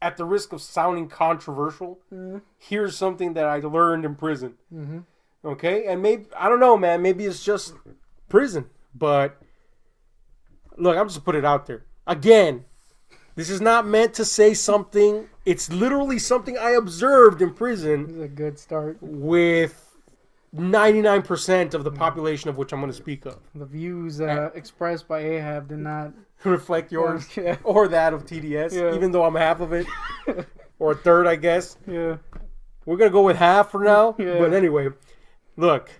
at the risk of sounding controversial, here's something that I learned in prison. Mm-hmm. Okay? And maybe, I don't know, man. Maybe it's just prison. But, look, I'm just put it out there. Again, this is not meant to say something. It's literally something I observed in prison. This is a good start. With 99% of the population of which I'm going to speak of. The views expressed by Ahab did not reflect yours or that of TDS, even though I'm half of it. Or a third, I guess. Yeah. We're going to go with half for now. Yeah. But anyway, look,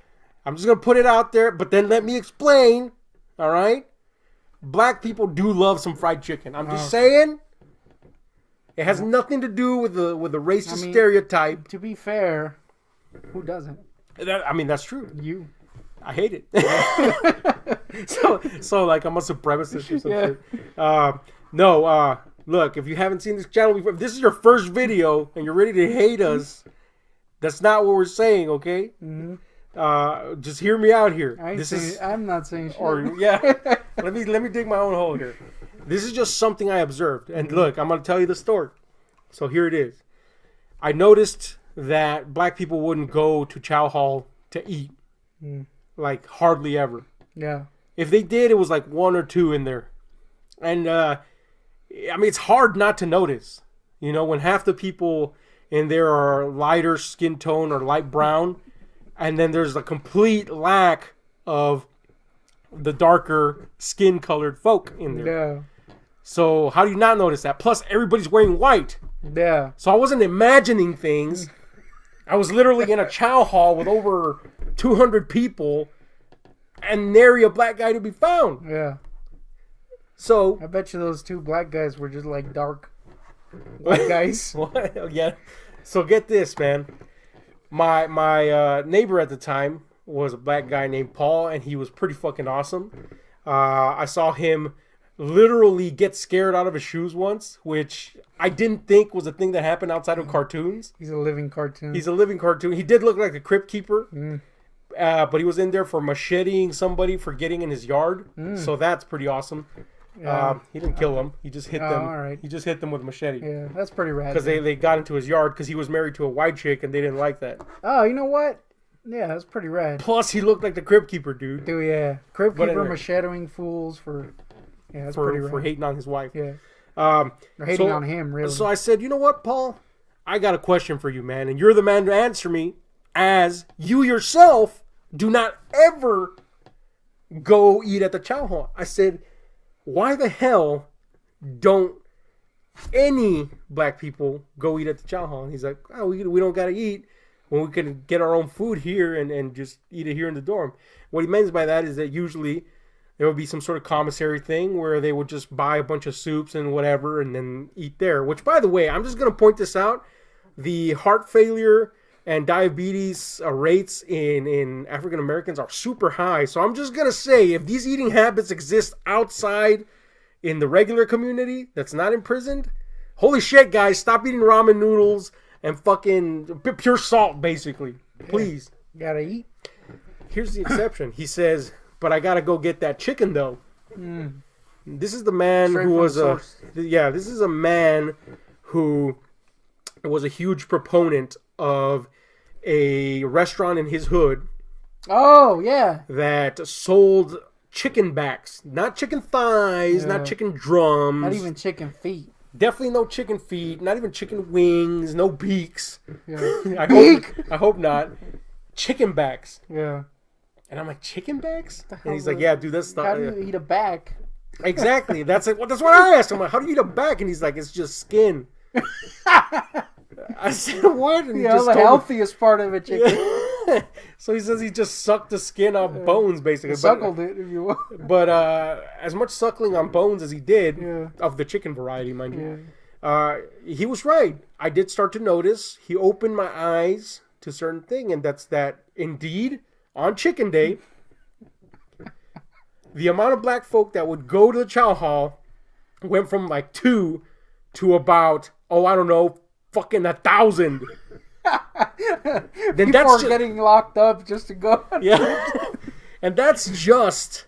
I'm just going to put it out there, but then let me explain, all right? Black people do love some fried chicken. I'm just saying. It has nothing to do with the racist stereotype. To be fair, who doesn't? That's true. You. I hate it. so like I'm a supremacist or something. No, look, if you haven't seen this channel before, if this is your first video and you're ready to hate us, that's not what we're saying, okay? Mm-hmm. Just hear me out here. I'm not saying shit. Let me dig my own hole here. This is just something I observed. And look, I'm going to tell you the story. So here it is. I noticed that black people wouldn't go to chow hall to eat. Like, hardly ever. Yeah. If they did, it was like one or two in there. And, it's hard not to notice. You know, when half the people in there are lighter skin tone or light brown, and then there's a complete lack of the darker skin-colored folk in there. Yeah. So, how do you not notice that? Plus, everybody's wearing white. Yeah. So, I wasn't imagining things. I was literally in a chow hall with over 200 people and nary a black guy to be found. Yeah. So I bet you those two black guys were just like dark white guys. Yeah. So get this, man. My neighbor at the time was a black guy named Paul, and he was pretty fucking awesome. I saw him literally get scared out of his shoes once, which I didn't think was a thing that happened outside of cartoons. He's a living cartoon. He did look like a crypt keeper, but he was in there for macheteing somebody for getting in his yard. So that's pretty awesome. Yeah. He didn't kill them. He just hit them. All right. He just hit them with a machete. Yeah, that's pretty rad. Because they got into his yard because he was married to a white chick and they didn't like that. Oh, you know what? Yeah, that's pretty rad. Plus, he looked like the crypt keeper, dude. Yeah. Crypt keeper macheteing fools for... Yeah, that's pretty rad. For hating on his wife. Yeah. Or hating on him, really. So I said, you know what, Paul? I got a question for you, man. And you're the man to answer me, as you yourself do not ever go eat at the chow hall. I said, why the hell don't any black people go eat at the chow hall? And he's like, oh, we don't got to eat when we can get our own food here and just eat it here in the dorm. What he means by that is that usually there would be some sort of commissary thing where they would just buy a bunch of soups and whatever and then eat there. Which, by the way, I'm just going to point this out. The heart failure and diabetes rates in African Americans are super high. So I'm just going to say, if these eating habits exist outside in the regular community that's not imprisoned, holy shit, guys, stop eating ramen noodles and fucking pure salt, basically. Please. Gotta eat. Here's the exception. He says... But I gotta go get that chicken though. This is the man who was this is a man who was a huge proponent of a restaurant in his hood. Oh yeah. That sold chicken backs, not chicken thighs, not chicken drums, not even chicken feet. Definitely no chicken feet, not even chicken wings, no beaks. Yeah. I hope not. Chicken backs. Yeah. And I'm like, chicken backs? And he's like, yeah, dude, that's stuff. How do you eat a back? Exactly. That's it. Well, that's what I asked him. I'm like, how do you eat a back? And he's like, it's just skin. I said, what? And yeah, the healthiest part of a chicken. Yeah. So he says he just sucked the skin off bones, basically. Suckled it, if you will. But as much suckling on bones as he did, of the chicken variety, mind you, he was right. I did start to notice. He opened my eyes to certain thing, and that's that, indeed, on Chicken Day, the amount of black folk that would go to the chow hall went from like 2 to about, fucking 1,000. Then that's getting locked up just to go. Yeah. And that's just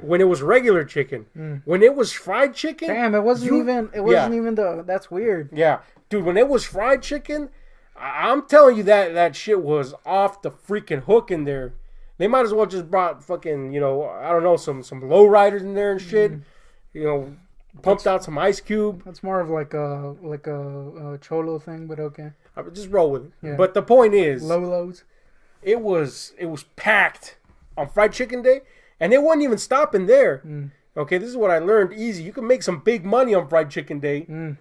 when it was regular chicken. When it was fried chicken, Damn, it wasn't even the. That's weird. Yeah, dude, when it was fried chicken, I'm telling you that shit was off the freaking hook in there. They might as well just brought fucking, I don't know, some low riders in there and shit. Pumped out some Ice Cube. That's more of like a cholo thing, but okay. I would just roll with it. Yeah. But the point is, Lolos. It was packed on fried chicken day, and it wasn't even stopping there. Okay, this is what I learned easy. You can make some big money on fried chicken day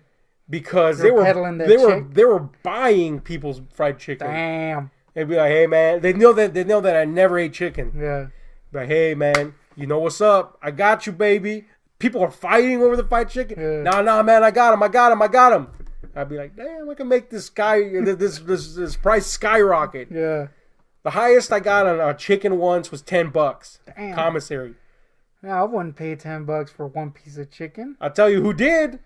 because they were buying people's fried chicken. Damn. They'd be like, "Hey man," they know that I never ate chicken. Yeah. Like, "Hey man, you know what's up? I got you, baby." People are fighting over the fried chicken. Yeah. Nah, man, I got him. I'd be like, "Damn, I can make this this price skyrocket." Yeah. The highest I got on a chicken once was $10. Damn. Commissary. Yeah, I wouldn't pay $10 for one piece of chicken. I'll tell you who did.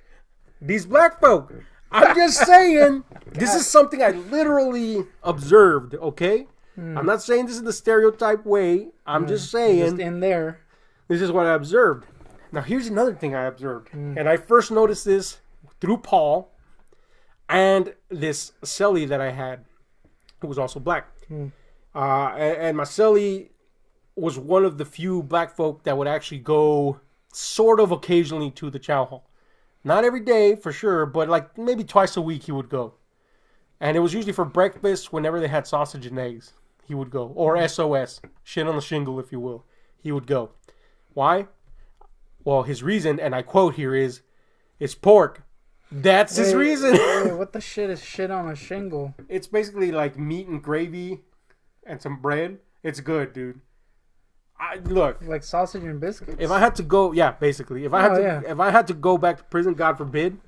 These black folk. I'm just saying. This is something I literally observed, okay? I'm not saying this is the stereotype way. I'm just saying. Just in there. This is what I observed. Now, here's another thing I observed. And I first noticed this through Paul and this celly that I had, who was also black. And my celly was one of the few black folk that would actually go sort of occasionally to the chow hall. Not every day, for sure, but like maybe twice a week he would go. And it was usually for breakfast whenever they had sausage and eggs. He would go. Or SOS. Shit on the shingle, if you will. He would go. Why? Well, his reason, and I quote here, is it's pork. That's his reason. Wait, what the shit is shit on a shingle? It's basically like meat and gravy and some bread. It's good, dude. Look, like sausage and biscuits. If I had to go, yeah, basically, if I had to go back to prison, God forbid,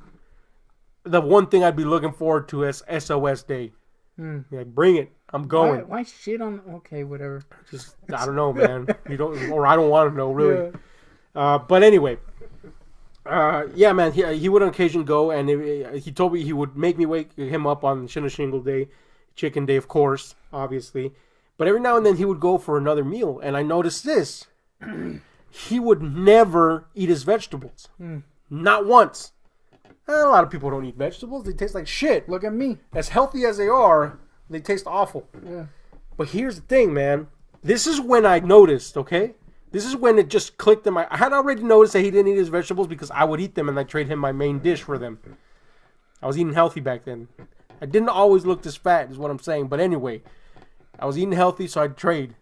the one thing I'd be looking forward to is SOS Day. Like, bring it. I'm going. Why shit on? Okay, whatever. Just I don't know, man. You don't, or I don't want to know, really. Yeah. But anyway, yeah, man. He would on occasion go, and he told me he would make me wake him up on Shingle Day, Chicken Day, of course, obviously. But every now and then he would go for another meal, and I noticed this: he would never eat his vegetables, not once. A lot of people don't eat vegetables; they taste like shit. Look at me. As healthy as they are, they taste awful. Yeah. But here's the thing, man. This is when I noticed. Okay, this is when it just clicked in my. I had already noticed that he didn't eat his vegetables because I would eat them and I trade him my main dish for them. I was eating healthy back then. I didn't always look this fat, is what I'm saying. But anyway. I was eating healthy, so I'd trade.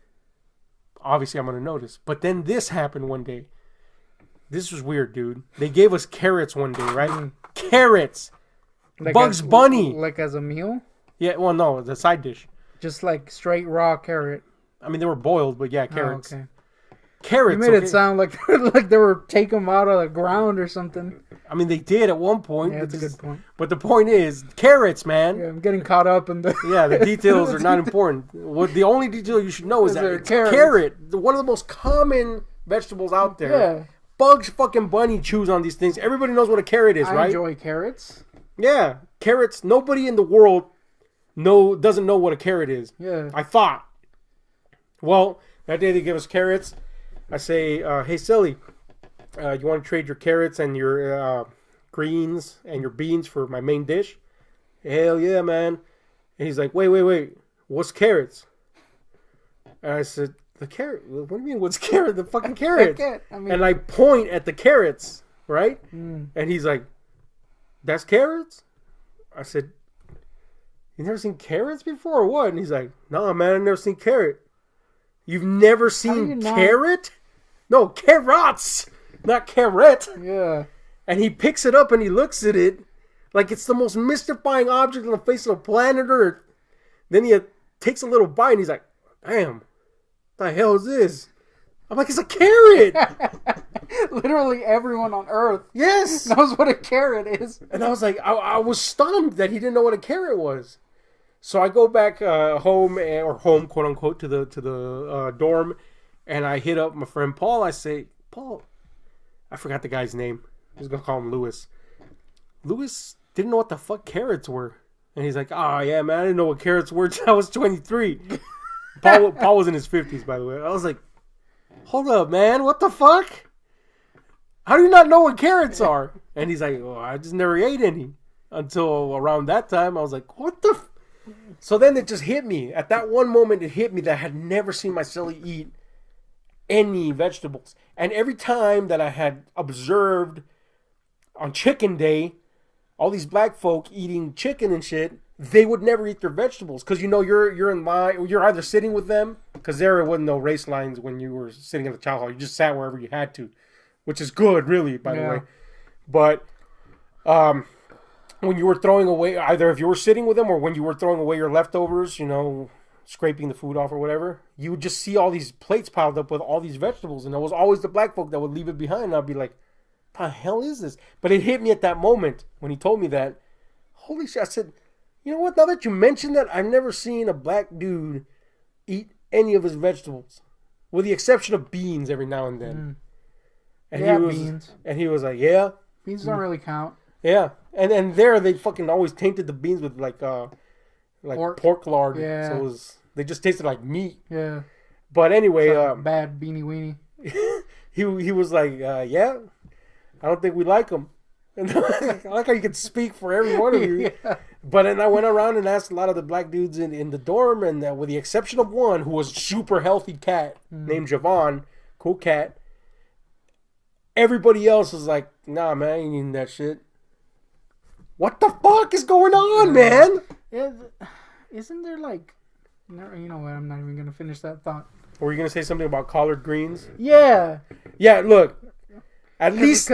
Obviously, I'm going to notice. But then this happened one day. This was weird, dude. They gave us carrots one day, right? Carrots! Like Bugs Bunny! Like as a meal? Yeah, well, no, the side dish. Just like straight raw carrot. I mean, they were boiled, but yeah, carrots. Oh, okay. Carrots. You made it sound like like they were taking them out of the ground or something. I mean, they did at one point. Yeah, that's a good point. But the point is, carrots, man. Yeah, I'm getting caught up in the... Yeah, the details are not important. What the only detail you should know is that it's carrot. One of the most common vegetables out there. Yeah. Bugs fucking Bunny chews on these things. Everybody knows what a carrot is, right? I enjoy carrots. Yeah, carrots. Nobody in the world doesn't know what a carrot is. Yeah. I thought. Well, that day they give us carrots. I say, hey, Silly, you want to trade your carrots and your greens and your beans for my main dish? Hell yeah, man. And he's like, wait. What's carrots? And I said, the carrot? What do you mean, what's carrot? The fucking carrots. And I point at the carrots, right? And he's like, that's carrots? I said, you never seen carrots before or what? And he's like, no, man, I've never seen carrot. You've never seen carrot? No, carrots, not carrot. Yeah. And he picks it up and he looks at it like it's the most mystifying object on the face of the planet Earth. Then he takes a little bite and he's like, damn, what the hell is this? I'm like, it's a carrot. Literally everyone on Earth knows what a carrot is. And I was like, I was stunned that he didn't know what a carrot was. So I go back home, quote unquote, to the dorm, and I hit up my friend Paul. I say, Paul, I forgot the guy's name. I was gonna call him Lewis. Lewis didn't know what the fuck carrots were, and he's like, "Oh yeah, man, I didn't know what carrots were till I was 23." Paul was in his 50s, by the way. I was like, hold up, man, what the fuck? How do you not know what carrots are? And he's like, oh, I just never ate any until around that time. I was like, what the? So then it just hit me. At that one moment, it hit me that I had never seen my Silly eat any vegetables. And every time that I had observed on Chicken Day, all these black folk eating chicken and shit, they would never eat their vegetables because you're in line. You're either sitting with them because there wasn't no race lines when you were sitting in the chow hall. You just sat wherever you had to, which is good, really, by the way. But when you were throwing away, either if you were sitting with them or when you were throwing away your leftovers, scraping the food off or whatever, you would just see all these plates piled up with all these vegetables, and it was always the black folk that would leave it behind. And I'd be like, "What the hell is this?" But it hit me at that moment when he told me that. Holy shit! I said, "You know what? Now that you mentioned that, I've never seen a black dude eat any of his vegetables, with the exception of beans every now and then." And beans. And he was like, "Yeah, beans don't really count." Yeah, and there they fucking always tainted the beans with like pork lard. Yeah. So they just tasted like meat. Yeah. But anyway, bad beanie weenie. he was like, yeah, I don't think we like them. And I like how you can speak for every one of you. Yeah. But then I went around and asked a lot of the black dudes in the dorm, and with the exception of one who was a super healthy cat named Javon, cool cat, everybody else was like, nah, man, I ain't eating that shit. What the fuck is going on, man? Yeah, isn't there like... You know what? I'm not even going to finish that thought. Were you going to say something about collard greens? Yeah. Yeah, look. At least,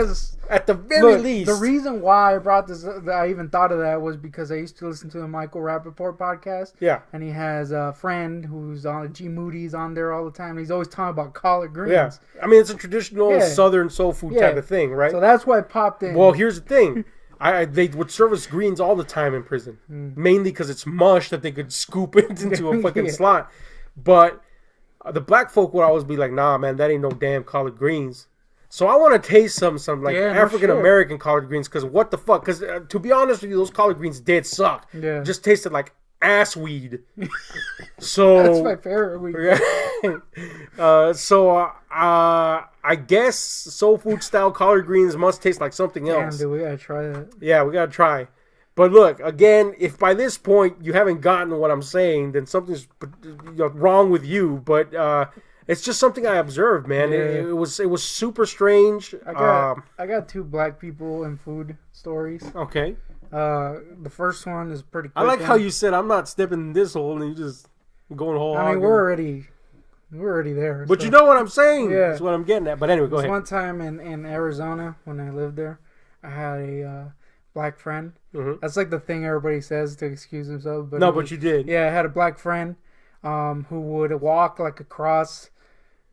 at the very least. The reason why I brought this, I even thought of that, was because I used to listen to the Michael Rappaport podcast. Yeah. And he has a friend who's on, G Moody's on there all the time. And he's always talking about collard greens. Yeah. I mean, it's a traditional Southern soul food type of thing, right? So that's why it popped in. Well, here's the thing. They would serve us greens all the time in prison. Mainly because it's mush that they could scoop it into a fucking slot. But the black folk would always be like, nah, man, that ain't no damn collard greens. So I want to taste some like African-American collard greens, because what the fuck? Because to be honest with you, those collard greens did suck. Yeah. Just tasted like ass weed. So that's my favorite weed. I guess soul food style collard greens must taste like something else. Damn, dude, we gotta try that. Yeah, we gotta try. But look, again, if by this point you haven't gotten what I'm saying, then something's wrong with you. But it's just something I observed, man. Yeah. It was super strange. I got two black people in food stories. Okay. The first one is pretty quick. I like how you said, I'm not stepping in this hole, and you just going whole hog. I mean, we're already there. But so. You know what I'm saying? Yeah. That's what I'm getting at. But anyway, go ahead. One time in Arizona, when I lived there, I had a black friend. Mm-hmm. That's like the thing everybody says to excuse themselves. But but you did. Yeah, I had a black friend who would walk like across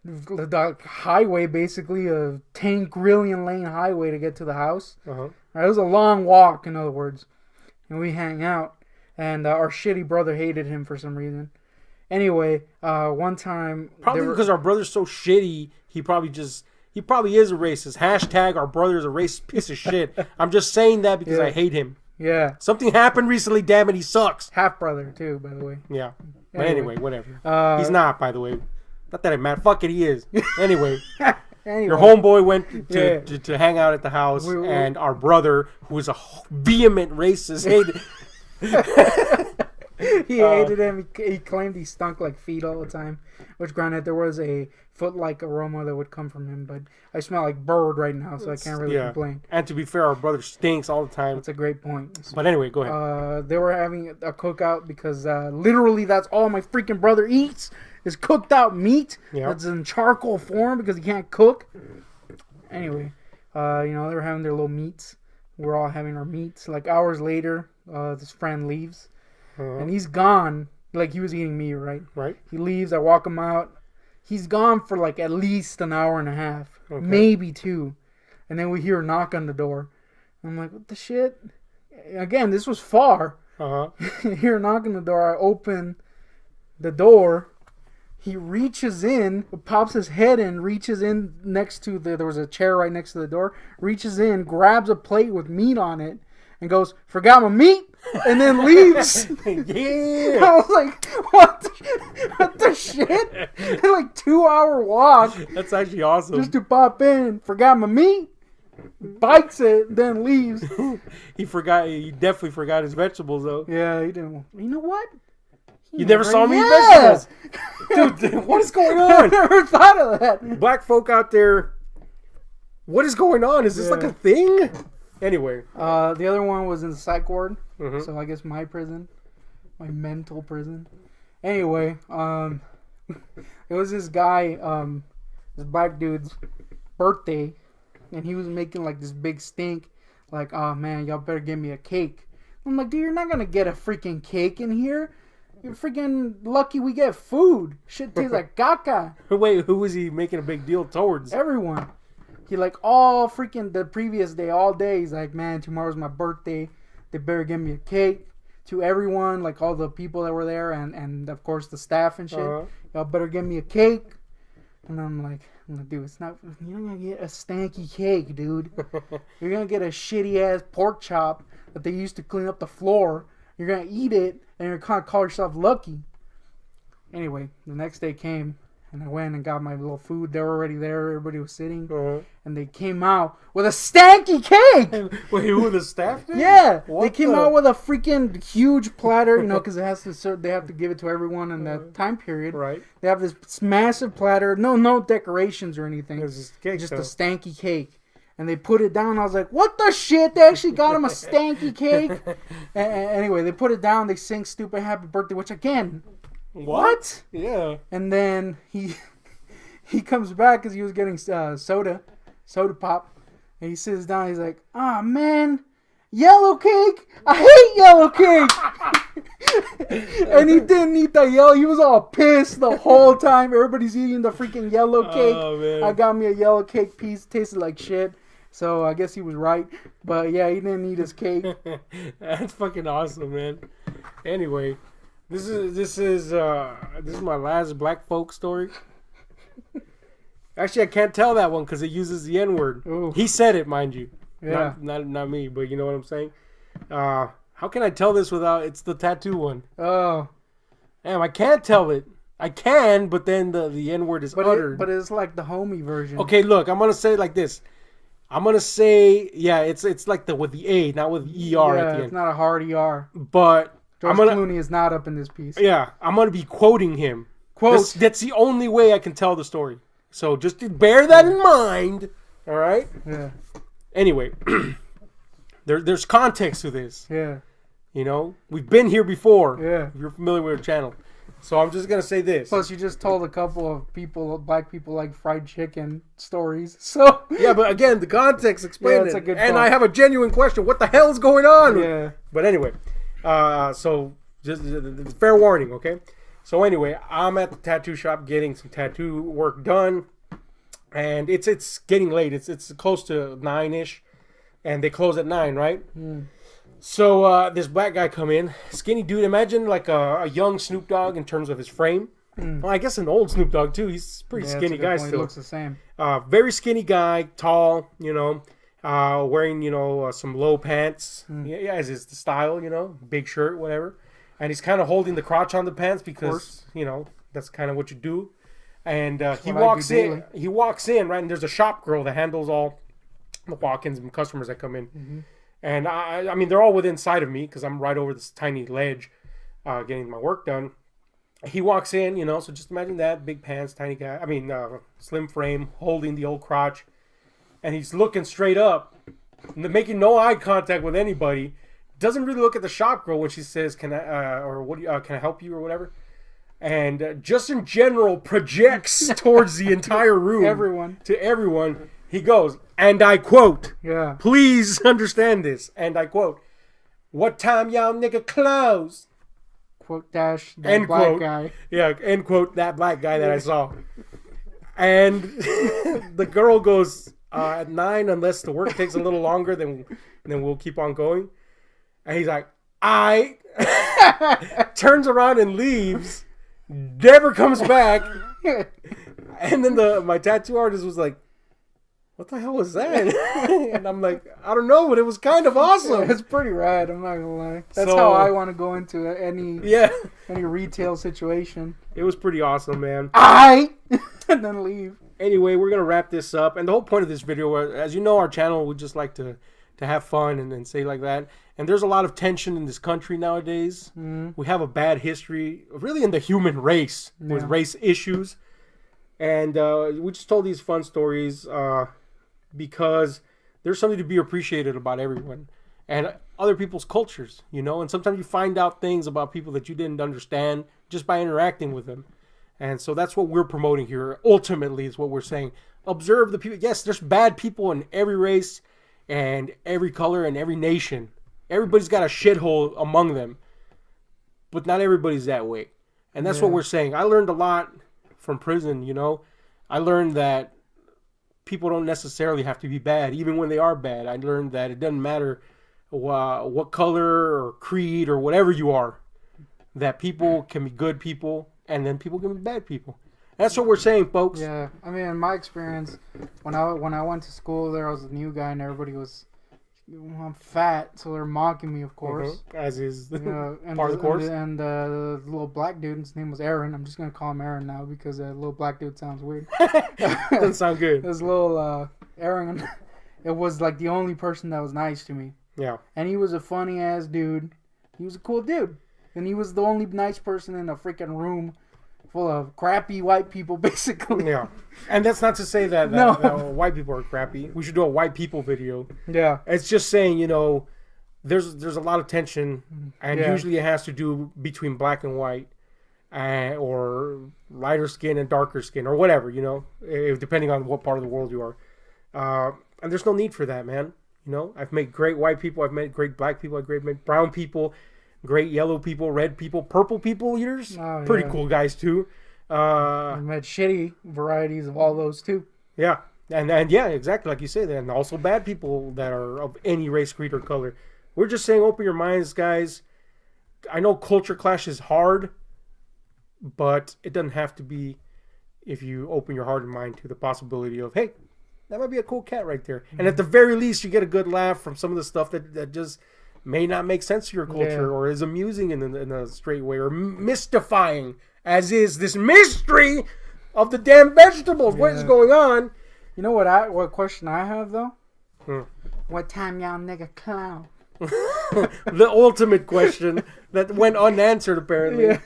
the highway, basically a 10 grillion lane highway to get to the house. Uh-huh. It was a long walk, in other words. And we hang out. And our shitty brother hated him for some reason. Anyway, one time... Probably because our brother's so shitty, he probably is a racist. Hashtag our brother is a racist piece of shit. I'm just saying that because I hate him. Yeah. Something happened recently, damn it, he sucks. Half brother, too, by the way. Yeah. But anyway, whatever. He's not, by the way. Not that I'm mad. Fuck it, he is. Anyway. Your homeboy went to hang out at the house, and our brother, who is a vehement racist, hated he hated him. He claimed he stunk like feet all the time, which granted there was a foot-like aroma that would come from him, but I smell like bird right now, so I can't really complain. And to be fair, our brother stinks all the time. That's a great point. But anyway, go ahead. They were having a cookout because literally that's all my freaking brother eats is cooked out meat that's in charcoal form because he can't cook. Anyway, they were having their little meats. We're all having our meats. Like hours later, this friend leaves. And he's gone. Like, he was eating meat, right? Right. He leaves. I walk him out. He's gone for, like, at least an hour and a half. Okay. Maybe 2. And then we hear a knock on the door. I'm like, what the shit? Again, this was far. Hear a knock on the door. I open the door. He reaches in, pops his head in, reaches in next to there was a chair right next to the door. Reaches in, grabs a plate with meat on it. and goes, "Forgot my meat," and then leaves. Yeah. I was like, what the shit? Like 2-hour walk That's actually awesome. just to pop in. Forgot my meat. Bites it, then leaves. He forgot. He definitely forgot his vegetables, though. Yeah, he didn't. You know what? You never saw me eat vegetables, dude. What is going I on? never thought of that. Black folk out there. What is going on? Is this like a thing? Anyway, The other one was in the psych ward, Mhm. so I guess my prison, my mental prison. Anyway, it was this guy, this black dude's birthday, and he was making like this big stink, like, "Oh man, y'all better give me a cake." I'm like, "Dude, you're not gonna get a freaking cake in here. You're freaking lucky we get food. Shit tastes like caca." wait, who was he making a big deal towards? Everyone. He like all freaking the previous day, all day. He's like, "Man, tomorrow's my birthday. They better give me a cake." To everyone, like all the people that were there, and of course the staff and shit. Y'all better give me a cake. And I'm like, dude, it's not. You're not gonna get a stanky cake, dude. You're gonna get a shitty ass pork chop that they used to clean up the floor. You're gonna eat it, and you're gonna call yourself lucky. Anyway, the next day came, and I went and got my little food. They were already there. Everybody was sitting, and they came out with a stanky cake. Wait, who the staff did? Yeah, What they came the- out with a freaking huge platter, you know, because it has to serve. They have to give it to everyone in that time period. Right. They have this massive platter, no decorations or anything, It was just cake, just a though. stanky cake. And they put it down. I was like, "What the shit? They actually got him a stanky cake." Anyway, they put it down. They sing "Stupid Happy Birthday," which again, what? Yeah. And then he comes back because he was getting soda pop, and he sits down. He's like, "Ah, man, yellow cake. I hate yellow cake." And he didn't eat the yellow. He was all pissed the whole time. Everybody's eating the freaking yellow cake. Oh, man. I got me a yellow cake piece. Tasted like shit. So I guess he was right. But yeah, he didn't eat his cake. That's fucking awesome, man. Anyway, this is my last black folk story. Actually, I can't tell that one because it uses the N word. Ooh. He said it, mind you. Yeah. Not me, but you know what I'm saying. How can I tell this without? It's the tattoo one. Oh. Damn, I can't tell it. I can, but then the N word is uttered. But it's like the homie version. Okay, look, I'm gonna say it like this. I'm gonna say, yeah, it's like with the A, not with the ER at the end. It's not a hard ER. But George Clooney is not up in this piece. Yeah, I'm gonna be quoting him. Quote. That's the only way I can tell the story. So just bear that in mind. All right. Yeah. Anyway, there's context to this. Yeah. You know, we've been here before. Yeah. If you're familiar with our channel. So I'm just gonna say this. Plus, you just told a couple of people, black people, like fried chicken stories. So Yeah, but again, the context explained Yeah, it's it. a good And point. I have a genuine question. What the hell is going on? yeah, But anyway, so just fair warning, okay? So anyway, I'm at the tattoo shop getting some tattoo work done, and it's getting late. It's close to 9-ish, and they close at 9, right? So this black guy come in, skinny dude. Imagine like a young Snoop Dogg in terms of his frame. Well, I guess an old Snoop Dogg too. He's a pretty yeah, skinny guy He still. looks the same. Very skinny guy, tall, you know, wearing, you know, some low pants. Yeah, as is the style, you know, big shirt, whatever. And he's kind of holding the crotch on the pants because, you know, that's kind of what you do. And he walks in. He walks in, right, and there's a shop girl that handles all the walk-ins and customers that come in. And I mean, they're all within sight of me because I'm right over this tiny ledge getting my work done. He walks in, you know, so just imagine that. Big pants, tiny guy. I mean, slim frame, holding the old crotch. And he's looking straight up, making no eye contact with anybody. Doesn't really look at the shop girl when she says, "Can I, or what? Can I help you, or whatever?" And just in general, projects towards the entire room, to everyone. He goes, and I quote, Yeah. "Please understand this." And I quote, "What time y'all nigga close?" Quote dash that End black quote. guy. Yeah, end quote, that black guy that I saw. And the girl goes, at 9, unless the work takes a little longer, then we'll keep on going. And he's like, I turns around and leaves, never comes back. And then my tattoo artist was like, what the hell was that? And I'm like, I don't know, but it was kind of awesome. It's pretty rad. I'm not gonna lie. That's So- how I want to go into any Yeah, retail situation. it was pretty awesome, man. And then leave. Anyway, we're gonna wrap this up, and the whole point of this video, as you know, our channel, we just like to have fun and say like that. And there's a lot of tension in this country nowadays. We have a bad history, really, in the human race with race issues. And we just told these fun stories because there's something to be appreciated about everyone and other people's cultures, you know. And sometimes you find out things about people that you didn't understand just by interacting with them. And so that's what we're promoting here. Ultimately, is what we're saying. Observe the people. Yes, there's bad people in every race and every color and every nation. Everybody's got a shithole among them. But not everybody's that way. And that's what we're saying. I learned a lot from prison, you know. I learned that people don't necessarily have to be bad, even when they are bad. I learned that it doesn't matter what color or creed or whatever you are, that people can be good people and then people can be bad people. That's what we're saying, folks. Yeah, I mean, in my experience, when I went to school, there was a new guy and everybody was, I'm fat, so they're mocking me, of course. As is And part of the course. And the little black dude, his name was Aaron. I'm just gonna call him Aaron now because little black dude sounds weird. Doesn't sound good. This little Aaron, it was like the only person that was nice to me. Yeah. And he was a funny ass dude. He was a cool dude, and he was the only nice person in a freaking room full of crappy white people, basically. Yeah. And that's not to say that white people are crappy. We should do a white people video. Yeah. It's just saying, you know, there's a lot of tension, and usually it has to do between black and white, or lighter skin and darker skin, or whatever, you know, depending on what part of the world you are. And there's no need for that, man. You know, I've met great white people, I've met great black people, I've met brown people, great yellow people, red people, purple people eaters. Pretty cool guys too. I've met shitty varieties of all those too. Yeah. And yeah, exactly like you say that. And also bad people that are of any race, creed, or color. We're just saying, open your minds, guys. I know culture clash is hard, but it doesn't have to be if you open your heart and mind to the possibility of, hey, that might be a cool cat right there. And at the very least, you get a good laugh from some of the stuff that just may not make sense to your culture or is amusing in a straight way or mystifying, as is this mystery of the damn vegetables. What is going on? You know what question I have though? What time y'all nigga clown? The ultimate question that went unanswered apparently. Yeah.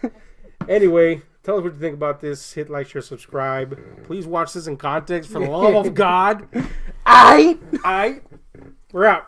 Anyway, tell us what you think about this. Hit like, share, subscribe. Please watch this in context for the love of God. I We're out.